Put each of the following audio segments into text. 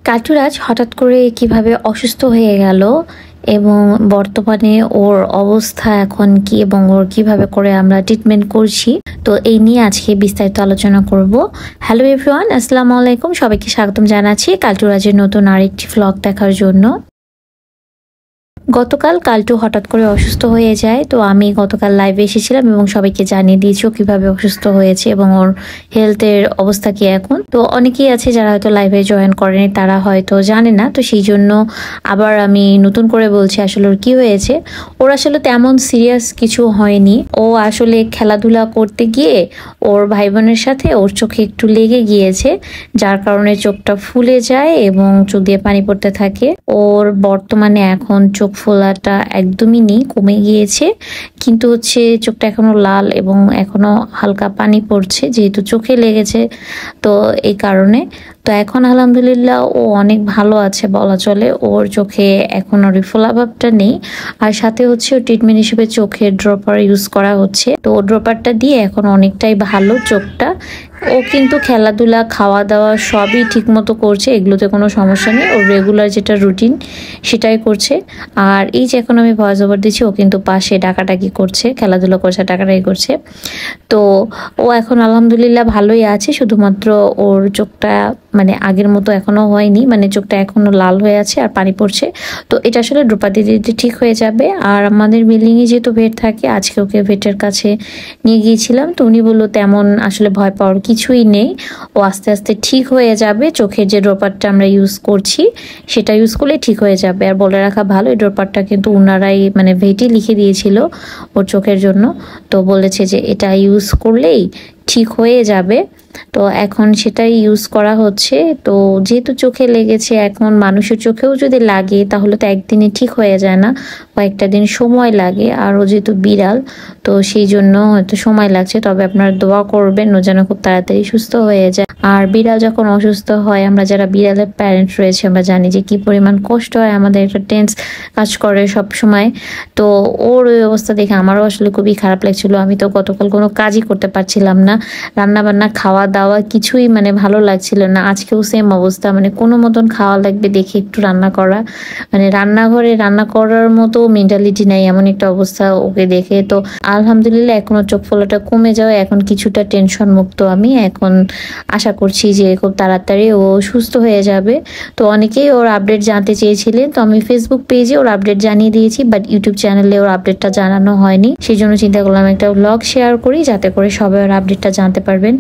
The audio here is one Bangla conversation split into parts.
কালটুরাজ হঠাৎ করে কিভাবে অসুস্থ হয়ে গেল এবং বর্তমানে ওর অবস্থা এখন কি এবং ওর কিভাবে করে আমরা ট্রিটমেন্ট করছি, তো এই নিয়ে আজকে বিস্তারিত আলোচনা করব। হ্যালো এভরিওয়ান, আসসালামু আলাইকুম। সবাইকে স্বাগতম জানাচ্ছি কালটুরাজের নতুন আরেকটি ভ্লগ দেখার জন্য। গতকাল কালটু হঠাৎ করে অসুস্থ হয়ে যায়, তো আমি গতকাল লাইভে এসেছিলাম এবং সবাইকে জানিয়ে দিয়েছি ও কিভাবে অসুস্থ হয়েছে এবং ওর হেলথের অবস্থা কি এখন। তো অনেকেই আছে যারা হয়তো লাইভে জয়েন করেনি, তারা হয়তো জানে না, তো সেই জন্য আবার আমি নতুন করে বলছি আসলে ওর কি হয়েছে। ওর আসলে তেমন সিরিয়াস কিছু হয়নি। ও আসলে খেলাধুলা করতে গিয়ে ওর ভাই বোনের সাথে ওর চোখে একটু লেগে গিয়েছে, যার কারণে চোখটা ফুলে যায় এবং চোখ দিয়ে পানি পড়তে থাকে। ওর বর্তমানে এখন চোখ ফোলাটা একদমই নেই, কমে গিয়েছে, কিন্তু হচ্ছে চোখটা এখনো লাল এবং এখনো হালকা পানি পড়ছে যেহেতু চোখে লেগেছে, তো এই কারণে। তো এখন আলহামদুলিল্লাহ ও অনেক ভালো আছে বলা চলে। ওর চোখে এখন ওর ফোলা ভাবটা নেই, আর সাথে হচ্ছে ট্রিটমেন্ট হিসেবে চোখের ড্রপার ইউজ করা হচ্ছে। তো ও ড্রপারটা দিয়ে এখন অনেকটাই ভালো চোখটা। ও কিন্তু খেলাধুলা, খাওয়া দাওয়া সবই ঠিক মতো করছে, এগুলোতে কোনো সমস্যা নেই। ওর রেগুলার যেটা রুটিন সেটাই করছে। আর এই যে এখন আমি ভয়েস ওভার দিচ্ছি, ও কিন্তু পাশে ডাকাডাকি করছে, খেলাধুলা করছে, ডাকাডাকি করছে। তো ও এখন আলহামদুলিল্লাহ ভালোই আছে, শুধুমাত্র ওর চোখটা মানে আগের মতো এখনো হয়নি, মানে চোখটা এখনো লাল হয়ে আছে আর পানি পড়ছে। তো এটা আসলে ড্রপার দিতে দিতে ঠিক হয়ে যাবে। আর আমাদের বিল্ডিংয়ে যেহেতু ভেট থাকে, আজকে ওকে ভেটের কাছে নিয়ে গিয়েছিলাম, তো উনি বললো তেমন আসলে ভয় পাওয়ার কিছুই নেই, ও আস্তে আস্তে ঠিক হয়ে যাবে। চোখের যে ড্রপারটা আমরা ইউজ করছি সেটা ইউজ করলে ঠিক হয়ে যাবে। আর বলে রাখা ভালো, এই ড্রপারটা কিন্তু উনারাই মানে ভেটই লিখে দিয়েছিল ওর চোখের জন্য। তো বলেছে যে এটা ইউজ করলেই ঠিক হয়ে যাবে, তো এখন সেটাই ইউজ করা হচ্ছে। তো যেহেতু চোখে লেগেছে, এখন মানুষের চোখেও যদি লাগে তাহলে তো একদিনে ঠিক হয়ে যায় না, কয়েকটা দিন সময় লাগে। আর ও যেহেতু বিড়াল, তো সেই জন্য হয়তো সময় লাগছে, তবে আপনারা দোয়া করবেন ও যেন খুব তাড়াতাড়ি সুস্থ হয়ে যায়। আর বিড়াল যখন অসুস্থ হয়, আমরা যারা বিড়ালের প্যারেন্ট রয়েছে আমরা জানি যে কি পরিমাণ কষ্ট হয়, আমাদের একটা টেন্স কাজ করে সব সময়। তো ওর ওই অবস্থা দেখে আমারও আসলে খুবই খারাপ লাগছিল। আমি তো গতকাল কোনো কাজই করতে পারছিলাম না, রান্না বান্না, খাওয়া দাওয়া কিছুই মানে ভালো লাগছিল না। আজকেও সেম অবস্থা, মানে কোনো মতন খাওয়া লাগবে দেখে একটু রান্না করা, মানে রান্নাঘরে রান্না করার মতো মেন্টালিটি নাই, এমন একটা অবস্থা ওকে দেখে। তো আলহামদুলিল্লাহ এখনো চোখ ফোলাটা কমে যাওয়া, এখন কিছুটা টেনশন মুক্ত। আমি এখন আশা করছি যে খুব তাড়াতাড়ি ও সুস্থ হয়ে যাবে। তো অনেকেই ওর আপডেট জানতে চেয়েছিলেন, তো আমি ফেসবুক পেজে ওর আপডেট জানিয়ে দিয়েছি, বাট ইউটিউব চ্যানেলে ওর আপডেটটা জানানো হয়নি। সেই জন্য চিন্তা করলাম একটা ব্লগ শেয়ার করি, যাতে করে সবাই ওর আপডেটটা জানতে পারবেন।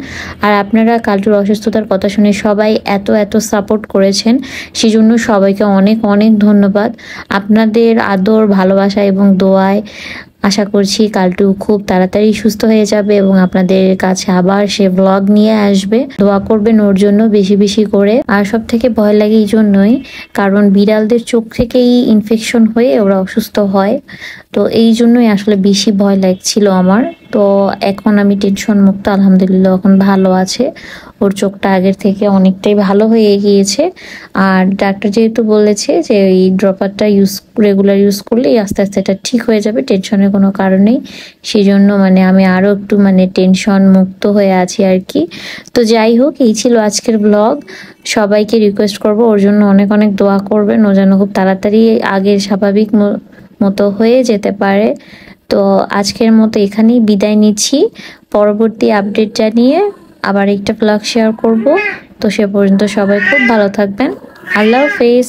আর আপনারা কালটুর অসুস্থতার কথা শুনে সবাই এত সাপোর্ট করেছেন, সেই জন্য সবাইকে অনেক অনেক ধন্যবাদ। আপনাদের আদর, ভালোবাসা এবং দোয়ায় আশা করছি কালটু খুব তাড়াতাড়ি সুস্থ হয়ে যাবে এবং আপনাদের কাছে আবার সে ব্লগ নিয়ে আসবে। দোয়া করবেন ওর জন্য বেশি বেশি করে। আর সব থেকে ভয় লাগে এই জন্যই, কারণ বিড়ালদের চোখ থেকেই ইনফেকশন হয়ে ওরা অসুস্থ হয়, তো এই জন্যই আসলে বেশি ভয় লাগছিল আমার। তো এখন আমি টেনশন মুক্ত, আলহামদুলিল্লাহ এখন ভালো আছে। ওর চোখটা আগের থেকে অনেকটাই ভালো হয়ে গিয়েছে। আর ডাক্তার যেহেতু বলেছে যে এই ড্রপারটা রেগুলার ইউজ করলেই আস্তে আস্তে এটা ঠিক হয়ে যাবে, টেনশনের কোনো কারণ নেই। সেই জন্য মানে আমি আরও একটু মানে টেনশন মুক্ত হয়ে আছি আর কি। তো যাই হোক, এই ছিল আজকের ব্লগ। সবাইকে রিকোয়েস্ট করব ওর জন্য অনেক অনেক দোয়া করবেন, ও যেন খুব তাড়াতাড়ি আগের স্বাভাবিক মতো হয়ে যেতে পারে। তো আজকের মতো এখানেই বিদায় নিচ্ছি, পরবর্তী আপডেট জানিয়ে আবার একটা ব্লগ শেয়ার করব। তো সে পর্যন্ত সবাই খুব ভালো থাকবেন। আল্লাহ হাফেজ।